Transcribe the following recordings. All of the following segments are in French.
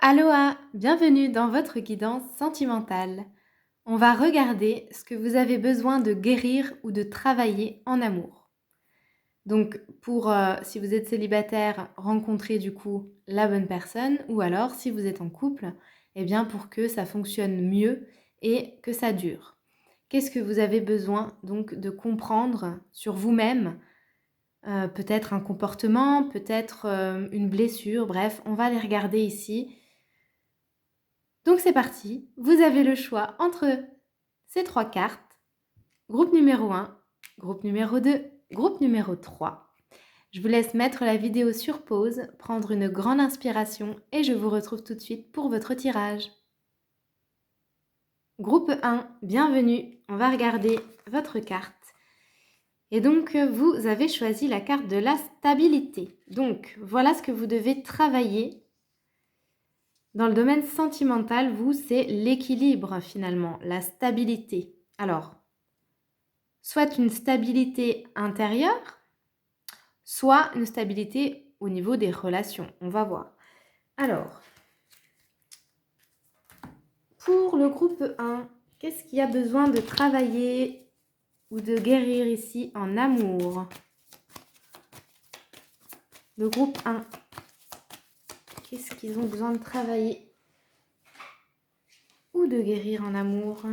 Aloha, bienvenue dans votre guidance sentimentale. On va regarder ce que vous avez besoin de guérir ou de travailler en amour. Donc pour, si vous êtes célibataire, rencontrer du coup la bonne personne ou alors si vous êtes en couple, eh bien pour que ça fonctionne mieux et que ça dure. Qu'est-ce que vous avez besoin donc de comprendre sur vous-même? Peut-être un comportement, peut-être, une blessure, bref, on va les regarder ici. Donc c'est parti, vous avez le choix entre ces 3 cartes, groupe numéro 1, groupe numéro 2, groupe numéro 3. Je vous laisse mettre la vidéo sur pause, prendre une grande inspiration et je vous retrouve tout de suite pour votre tirage. Groupe 1, bienvenue, on va regarder votre carte. Et donc vous avez choisi la carte de la stabilité. Donc voilà ce que vous devez travailler. Dans le domaine sentimental, vous, c'est l'équilibre finalement, la stabilité. Alors, soit une stabilité intérieure, soit une stabilité au niveau des relations. On va voir. Alors, pour le groupe 1, qu'est-ce qu'il y a besoin de travailler ou de guérir ici en amour? Le groupe 1, qu'est-ce qu'ils ont besoin de travailler ou de guérir en amour?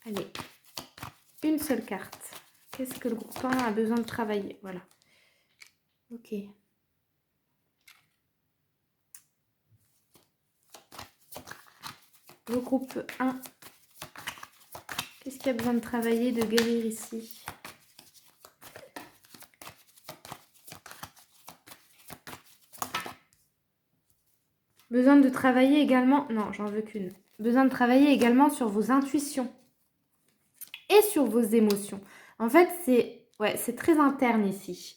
Allez, une seule carte. Qu'est-ce que le groupe 1 a besoin de travailler? Voilà. Ok. Le groupe 1. Qu'est-ce qu'il y a besoin de travailler, de guérir ici? Besoin de travailler également... Non, j'en veux qu'une. Besoin de travailler également sur vos intuitions et sur vos émotions. En fait, c'est très interne ici.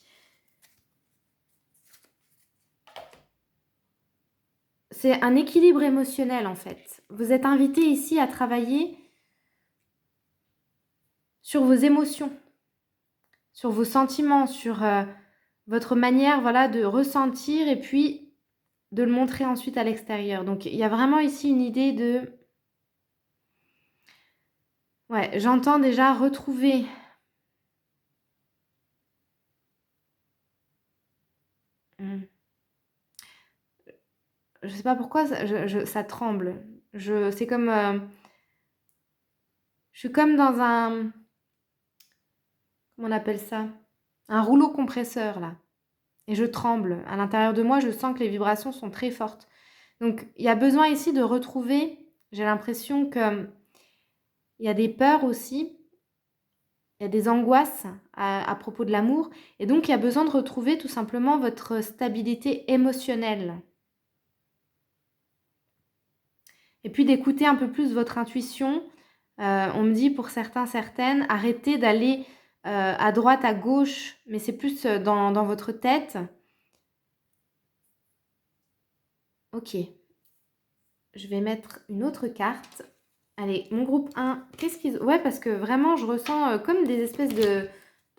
C'est un équilibre émotionnel, en fait. Vous êtes invité ici à travailler sur vos émotions, sur vos sentiments, sur votre manière, voilà, de ressentir et puis de le montrer ensuite à l'extérieur. Donc, il y a vraiment ici une idée de... Ouais, j'entends déjà retrouver... Je sais pas pourquoi, ça tremble. C'est comme... je suis comme dans un... Comment on appelle ça? Un rouleau compresseur, là. Et je tremble. À l'intérieur de moi, je sens que les vibrations sont très fortes. Donc, il y a besoin ici de retrouver... J'ai l'impression que... Il y a des peurs aussi. Il y a des angoisses à propos de l'amour. Et donc, il y a besoin de retrouver tout simplement votre stabilité émotionnelle. Et puis d'écouter un peu plus votre intuition. On me dit pour certains, certaines, arrêtez d'aller à droite, à gauche, mais c'est plus dans votre tête. Ok. Je vais mettre une autre carte. Allez, mon groupe 1, qu'est-ce qu'ils... Ouais, parce que vraiment, je ressens comme des espèces de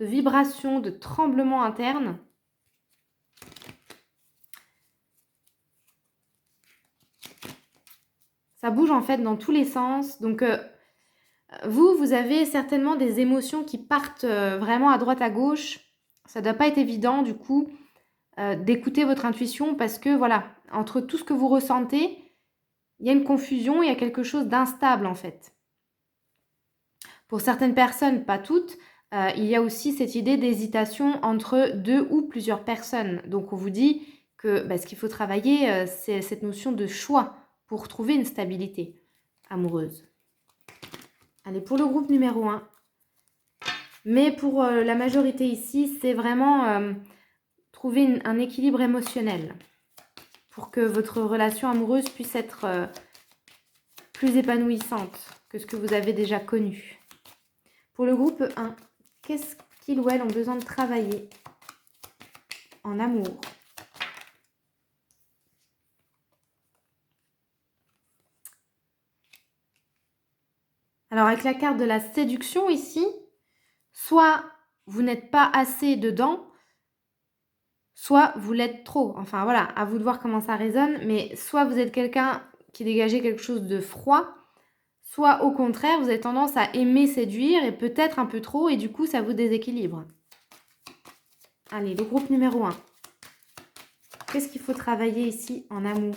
vibrations, de tremblements internes. Ça bouge en fait dans tous les sens. Donc, vous avez certainement des émotions qui partent vraiment à droite, à gauche. Ça ne doit pas être évident, du coup, d'écouter votre intuition parce que, voilà, entre tout ce que vous ressentez, il y a une confusion, il y a quelque chose d'instable, en fait. Pour certaines personnes, pas toutes, il y a aussi cette idée d'hésitation entre 2 ou plusieurs personnes. Donc, on vous dit que ce qu'il faut travailler, c'est cette notion de choix pour trouver une stabilité amoureuse. Allez, pour le groupe numéro 1. Mais pour la majorité ici, c'est vraiment trouver un équilibre émotionnel pour que votre relation amoureuse puisse être plus épanouissante que ce que vous avez déjà connu. Pour le groupe 1, qu'est-ce qu'ils ou elles ont besoin de travailler en amour? Alors, avec la carte de la séduction ici, soit vous n'êtes pas assez dedans, soit vous l'êtes trop. Enfin voilà, à vous de voir comment ça résonne, mais soit vous êtes quelqu'un qui dégagez quelque chose de froid, soit au contraire, vous avez tendance à aimer séduire et peut-être un peu trop et du coup, ça vous déséquilibre. Allez, le groupe numéro 1. Qu'est-ce qu'il faut travailler ici en amour?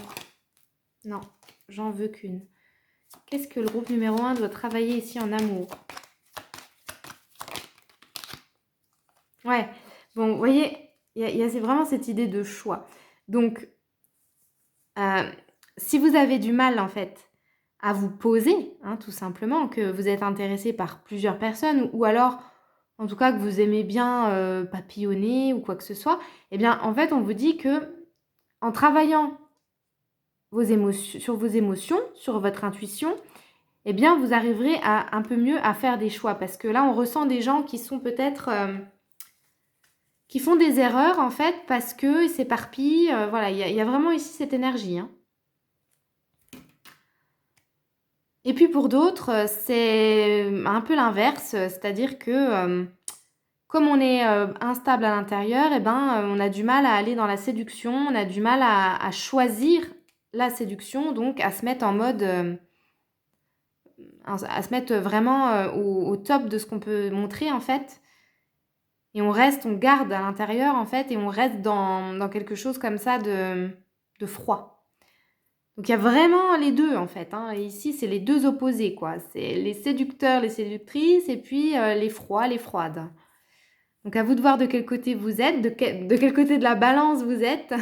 Non, j'en veux qu'une. Qu'est-ce que le groupe numéro 1 doit travailler ici en amour? Ouais, bon, vous voyez, il y a vraiment cette idée de choix. Donc, si vous avez du mal, en fait, à vous poser, hein, tout simplement, que vous êtes intéressé par plusieurs personnes, ou alors, en tout cas, que vous aimez bien papillonner ou quoi que ce soit, eh bien, en fait, on vous dit que en travaillant sur vos émotions, sur votre intuition, eh bien, vous arriverez à un peu mieux à faire des choix. Parce que là, on ressent des gens qui sont peut-être... qui font des erreurs, en fait, parce qu'ils s'éparpillent. Voilà, il y a vraiment ici cette énergie, hein. Et puis pour d'autres, c'est un peu l'inverse, c'est-à-dire que comme on est instable à l'intérieur, eh ben, on a du mal à aller dans la séduction, on a du mal à choisir la séduction, donc à se mettre en mode, à se mettre vraiment au top de ce qu'on peut montrer en fait. Et on garde à l'intérieur en fait, et on reste dans quelque chose comme ça de froid. Donc il y a vraiment les deux en fait, hein. Et ici, c'est les deux opposés, quoi. C'est les séducteurs, les séductrices, et puis les froids, les froides. Donc à vous de voir de quel côté vous êtes, de quel côté de la balance vous êtes.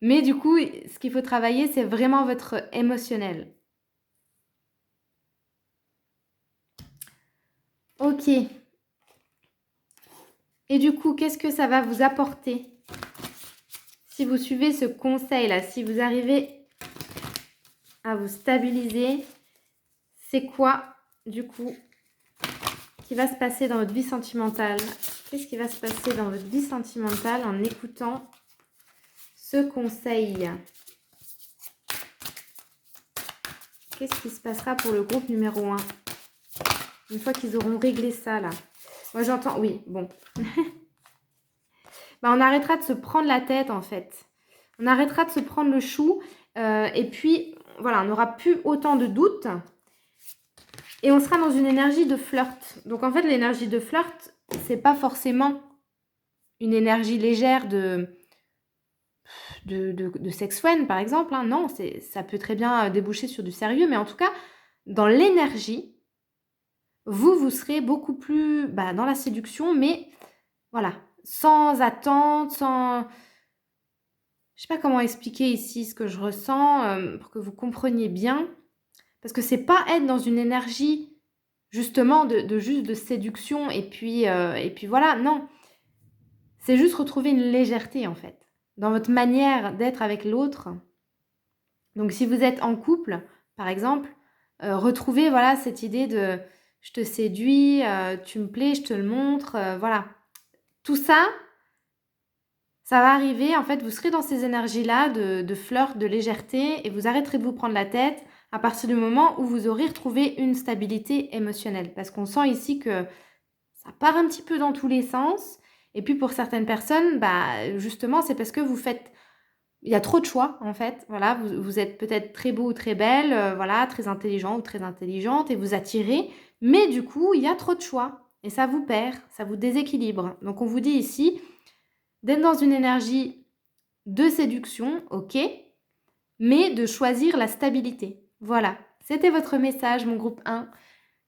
Mais du coup, ce qu'il faut travailler, c'est vraiment votre émotionnel. Ok. Et du coup, qu'est-ce que ça va vous apporter si vous suivez ce conseil-là, si vous arrivez à vous stabiliser? C'est quoi, du coup, qui va se passer dans votre vie sentimentale? Qu'est-ce qui va se passer dans votre vie sentimentale en écoutant ce conseil? Qu'est-ce qui se passera pour le groupe numéro 1? Une fois qu'ils auront réglé ça, là. Moi, j'entends... Oui, bon. Bah, on arrêtera de se prendre la tête, en fait. On arrêtera de se prendre le chou. Et puis, voilà, on n'aura plus autant de doutes. Et on sera dans une énergie de flirt. Donc, en fait, l'énergie de flirt, c'est pas forcément une énergie légère de sex friend, par exemple, hein. Non, ça peut très bien déboucher sur du sérieux. Mais en tout cas, dans l'énergie, vous serez beaucoup plus dans la séduction. Mais voilà, sans attente, sans... Je sais pas comment expliquer ici ce que je ressens pour que vous compreniez bien. Parce que c'est pas être dans une énergie justement juste de séduction et puis voilà, non. C'est juste retrouver une légèreté en fait dans votre manière d'être avec l'autre. Donc si vous êtes en couple, par exemple, retrouvez voilà cette idée de je te séduis, tu me plais, je te le montre, voilà. Tout ça, ça va arriver, en fait, vous serez dans ces énergies-là de flirt, de légèreté, et vous arrêterez de vous prendre la tête à partir du moment où vous aurez retrouvé une stabilité émotionnelle. Parce qu'on sent ici que ça part un petit peu dans tous les sens. Et puis pour certaines personnes, justement, c'est parce que vous faites... Il y a trop de choix, en fait. Voilà, vous êtes peut-être très beau ou très belle, voilà, très intelligent ou très intelligente, et vous attirez. Mais du coup, il y a trop de choix. Et ça vous perd, ça vous déséquilibre. Donc on vous dit ici d'être dans une énergie de séduction, ok, mais de choisir la stabilité. Voilà, c'était votre message, mon groupe 1.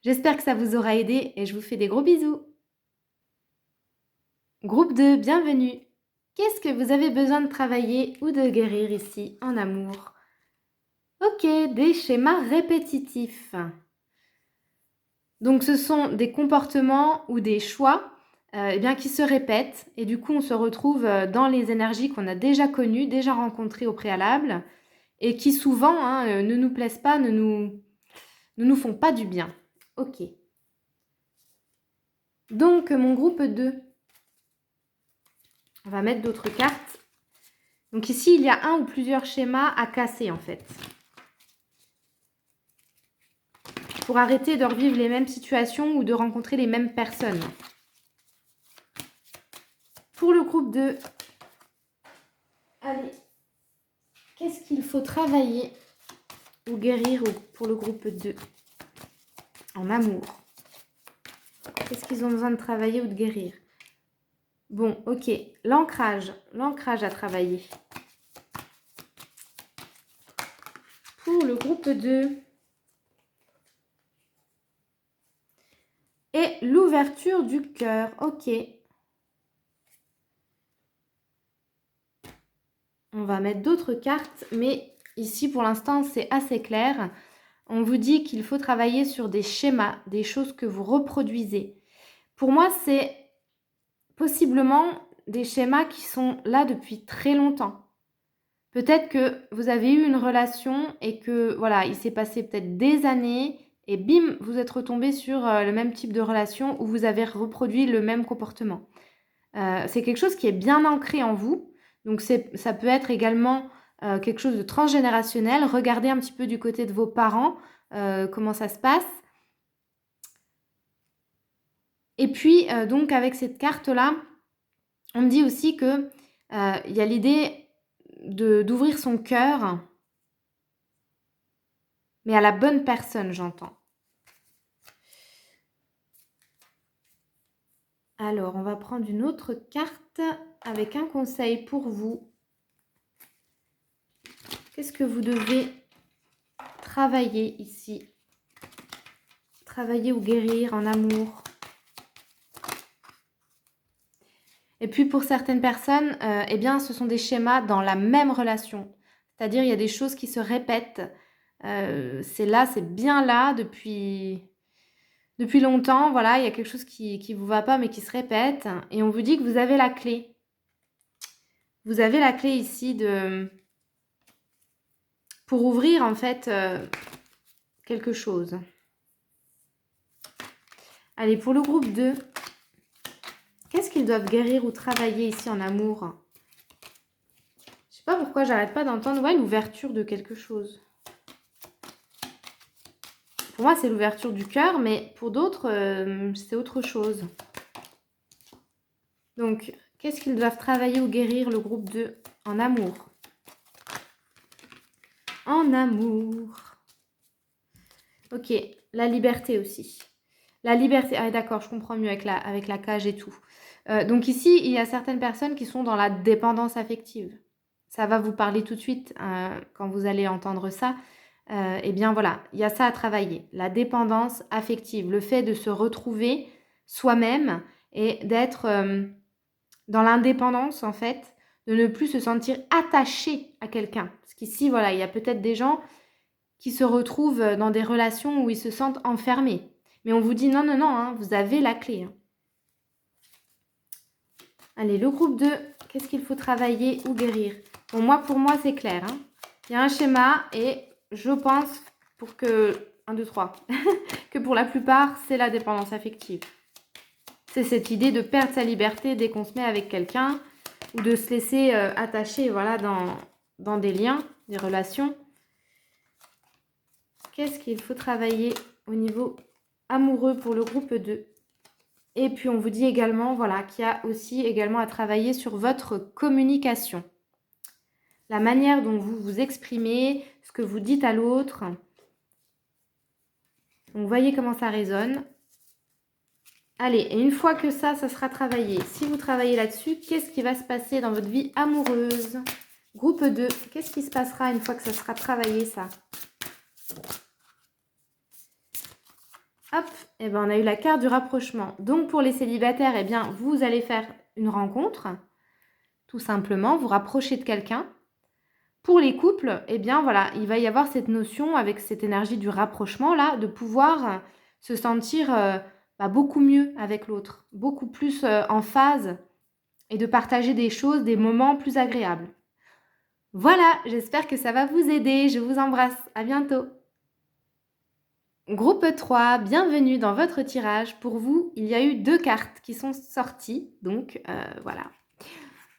J'espère que ça vous aura aidé et je vous fais des gros bisous. Groupe 2, bienvenue. Qu'est-ce que vous avez besoin de travailler ou de guérir ici en amour? Ok, des schémas répétitifs. Donc ce sont des comportements ou des choix qui se répètent et du coup on se retrouve dans les énergies qu'on a déjà connues, déjà rencontrées au préalable et qui souvent ne nous plaisent pas, ne nous font pas du bien. Ok. Donc mon groupe 2, on va mettre d'autres cartes. Donc ici il y a un ou plusieurs schémas à casser en fait. Pour arrêter de revivre les mêmes situations ou de rencontrer les mêmes personnes. Pour le groupe 2, Qu'est-ce qu'il faut travailler ou guérir pour le groupe 2 en amour? Qu'est-ce qu'ils ont besoin de travailler ou de guérir? Bon, ok. L'ancrage à travailler. Pour le groupe 2. Et l'ouverture du cœur. Ok. On va mettre d'autres cartes, mais ici, pour l'instant, c'est assez clair. On vous dit qu'il faut travailler sur des schémas, des choses que vous reproduisez. Pour moi, c'est possiblement des schémas qui sont là depuis très longtemps. Peut-être que vous avez eu une relation et que, voilà, il s'est passé peut-être des années et bim, vous êtes retombé sur le même type de relation où vous avez reproduit le même comportement. C'est quelque chose qui est bien ancré en vous. Donc, ça peut être également quelque chose de transgénérationnel. Regardez un petit peu du côté de vos parents, comment ça se passe. Et puis, donc, avec cette carte-là, on me dit aussi que il y a l'idée d'ouvrir son cœur, mais à la bonne personne, j'entends. Alors, on va prendre une autre carte avec un conseil pour vous. Qu'est-ce que vous devez travailler ici? Travailler ou guérir en amour. Et puis pour certaines personnes, eh bien, ce sont des schémas dans la même relation. C'est-à-dire, il y a des choses qui se répètent. C'est là, c'est bien là depuis longtemps. Voilà, il y a quelque chose qui ne vous va pas, mais qui se répète. Et on vous dit que vous avez la clé. Vous avez la clé ici pour ouvrir, en fait, quelque chose. Allez, pour le groupe 2, qu'est-ce qu'ils doivent guérir ou travailler ici en amour? Je sais pas pourquoi j'arrête pas d'entendre l'ouverture de quelque chose. Pour moi, c'est l'ouverture du cœur, mais pour d'autres, c'est autre chose. Donc, qu'est-ce qu'ils doivent travailler ou guérir le groupe 2 en amour? En amour. Ok, la liberté aussi. La liberté, ah d'accord, je comprends mieux avec la cage et tout. Donc ici, il y a certaines personnes qui sont dans la dépendance affective. Ça va vous parler tout de suite quand vous allez entendre ça. Eh bien voilà, il y a ça à travailler. La dépendance affective, le fait de se retrouver soi-même et d'être dans l'indépendance en fait, de ne plus se sentir attaché à quelqu'un. Parce qu'ici, voilà, il y a peut-être des gens qui se retrouvent dans des relations où ils se sentent enfermés. Mais on vous dit non, non, non, hein, vous avez la clé. Hein. Allez, le groupe 2, qu'est-ce qu'il faut travailler ou guérir? Bon, pour moi, c'est clair. Hein. Il y a un schéma et je pense pour que... 1, 2, 3. que pour la plupart, c'est la dépendance affective. C'est cette idée de perdre sa liberté dès qu'on se met avec quelqu'un ou de se laisser attacher voilà, dans des liens, des relations. Qu'est-ce qu'il faut travailler au niveau amoureux pour le groupe 2? Et puis, on vous dit également voilà, qu'il y a aussi également à travailler sur votre communication. La manière dont vous vous exprimez, ce que vous dites à l'autre. Donc, voyez comment ça résonne. Allez, et une fois que ça sera travaillé, si vous travaillez là-dessus, qu'est-ce qui va se passer dans votre vie amoureuse? Groupe 2, qu'est-ce qui se passera une fois que ça sera travaillé, ça? Hop, et ben on a eu la carte du rapprochement. Donc pour les célibataires, eh bien vous allez faire une rencontre, tout simplement, vous rapprocher de quelqu'un. Pour les couples, eh bien voilà, il va y avoir cette notion avec cette énergie du rapprochement là, de pouvoir se sentir beaucoup mieux avec l'autre, beaucoup plus en phase et de partager des choses, des moments plus agréables. Voilà, j'espère que ça va vous aider. Je vous embrasse. À bientôt. Groupe 3, bienvenue dans votre tirage. Pour vous, il y a eu 2 cartes qui sont sorties. Donc, voilà.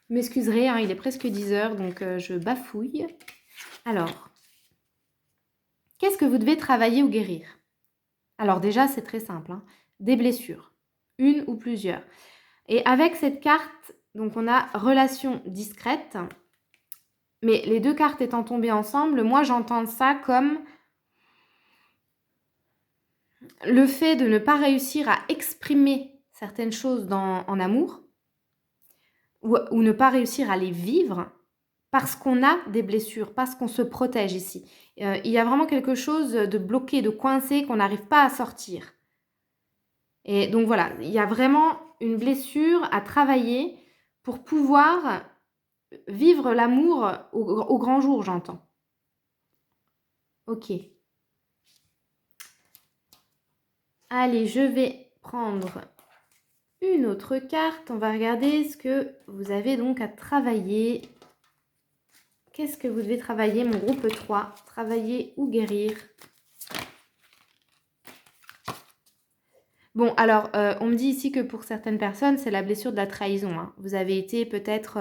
Vous m'excuserez, hein, il est presque 10 heures, donc je bafouille. Alors, qu'est-ce que vous devez travailler ou guérir? Alors déjà, c'est très simple. Hein, des blessures. Une ou plusieurs. Et avec cette carte, donc on a relation discrète. Mais les deux cartes étant tombées ensemble, moi j'entends ça comme le fait de ne pas réussir à exprimer certaines choses en amour ou ne pas réussir à les vivre parce qu'on a des blessures, parce qu'on se protège ici. Il y a vraiment quelque chose de bloqué, de coincé qu'on n'arrive pas à sortir. Et donc voilà, il y a vraiment une blessure à travailler pour pouvoir vivre l'amour au grand jour, j'entends. Ok. Allez, je vais prendre une autre carte. On va regarder ce que vous avez donc à travailler. Qu'est-ce que vous devez travailler, mon groupe 3? Travailler ou guérir? Bon, alors, on me dit ici que pour certaines personnes, c'est la blessure de la trahison, hein. Vous avez été peut-être,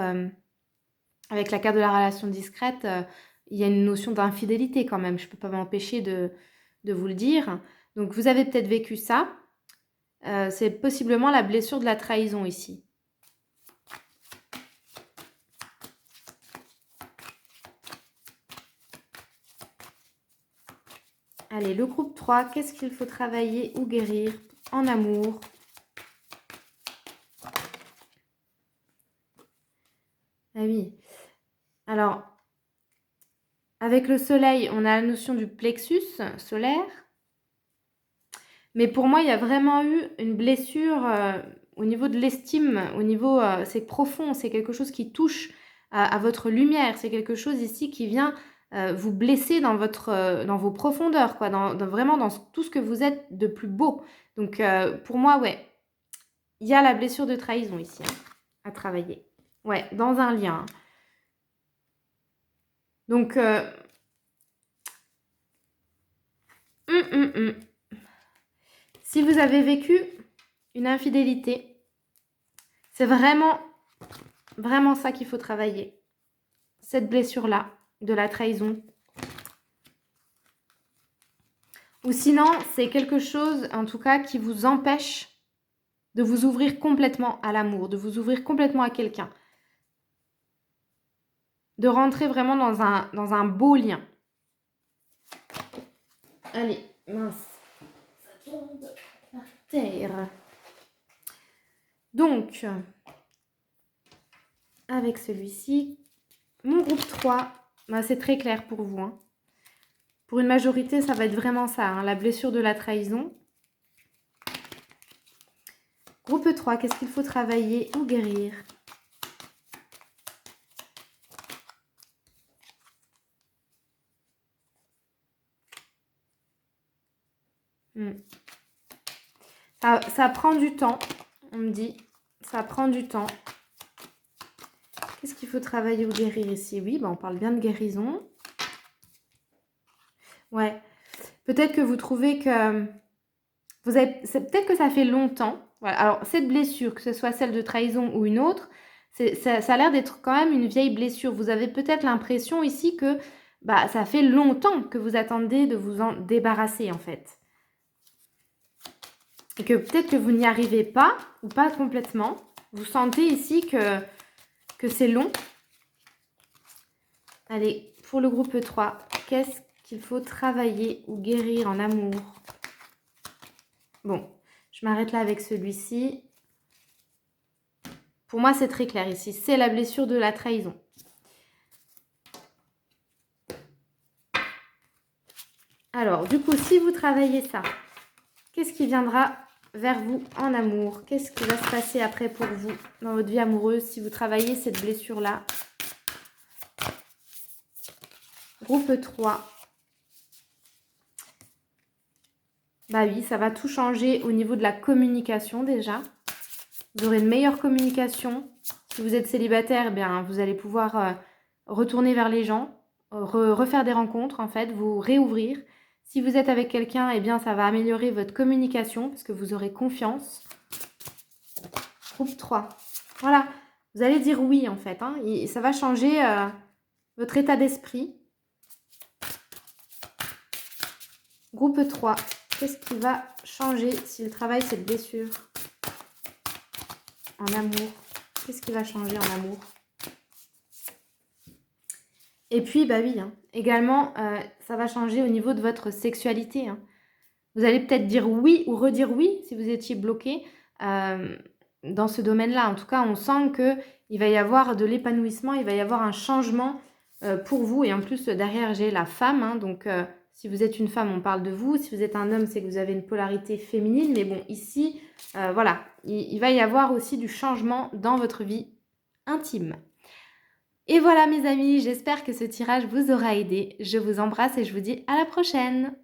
avec la carte de la relation discrète, il y a une notion d'infidélité quand même. Je ne peux pas m'empêcher de vous le dire. Donc, vous avez peut-être vécu ça. C'est possiblement la blessure de la trahison ici. Allez, le groupe 3, qu'est-ce qu'il faut travailler ou guérir en amour? Ah oui. Alors, avec le soleil, on a la notion du plexus solaire. Mais pour moi, il y a vraiment eu une blessure au niveau de l'estime, au niveau, c'est profond, c'est quelque chose qui touche à votre lumière, c'est quelque chose ici qui vient vous blesser dans vos profondeurs, quoi, vraiment dans tout ce que vous êtes de plus beau. Donc pour moi, ouais, il y a la blessure de trahison ici, hein, à travailler. Ouais, dans un lien. Donc, si vous avez vécu une infidélité, c'est vraiment, vraiment ça qu'il faut travailler. Cette blessure-là, de la trahison. Ou sinon, c'est quelque chose, en tout cas, qui vous empêche de vous ouvrir complètement à l'amour, de vous ouvrir complètement à quelqu'un. De rentrer vraiment dans un beau lien. Allez, mince. Ça tombe par terre. Donc, avec celui-ci, mon groupe 3, ben c'est très clair pour vous, hein. Pour une majorité, ça va être vraiment ça, hein, la blessure de la trahison. Groupe 3, qu'est-ce qu'il faut travailler ou guérir? Ça prend du temps, on me dit. Ça prend du temps. Qu'est-ce qu'il faut travailler ou guérir ici? Oui, ben on parle bien de guérison. Ouais. Peut-être que vous trouvez que... peut-être que ça fait longtemps. Voilà. Alors, cette blessure, que ce soit celle de trahison ou une autre, ça a l'air d'être quand même une vieille blessure. Vous avez peut-être l'impression ici que bah, ça fait longtemps que vous attendez de vous en débarrasser, en fait. Et que peut-être que vous n'y arrivez pas, ou pas complètement. Vous sentez ici que c'est long. Allez, pour le groupe 3, qu'est-ce qu'il faut travailler ou guérir en amour? Bon, je m'arrête là avec celui-ci. Pour moi, c'est très clair ici. C'est la blessure de la trahison. Alors, du coup, si vous travaillez ça, qu'est-ce qui viendra vers vous en amour? Qu'est-ce qui va se passer après pour vous dans votre vie amoureuse si vous travaillez cette blessure-là? Groupe 3. Bah oui, ça va tout changer au niveau de la communication déjà. Vous aurez une meilleure communication. Si vous êtes célibataire, eh bien, vous allez pouvoir retourner vers les gens, refaire des rencontres, en fait, vous réouvrir. Si vous êtes avec quelqu'un, eh bien, ça va améliorer votre communication parce que vous aurez confiance. Groupe 3. Voilà, vous allez dire oui, en fait, hein, et ça va changer votre état d'esprit. Groupe 3. Qu'est-ce qui va changer s'il travaille cette blessure en amour? Qu'est-ce qui va changer en amour? Et puis, bah oui, hein, également, ça va changer au niveau de votre sexualité, hein. Vous allez peut-être dire oui ou redire oui si vous étiez bloqué dans ce domaine-là. En tout cas, on sent qu'il va y avoir de l'épanouissement, il va y avoir un changement pour vous. Et en plus, derrière, j'ai la femme. Hein, donc, si vous êtes une femme, on parle de vous. Si vous êtes un homme, c'est que vous avez une polarité féminine. Mais bon, ici, voilà, il va y avoir aussi du changement dans votre vie intime. Et voilà mes amis, j'espère que ce tirage vous aura aidé. Je vous embrasse et je vous dis à la prochaine.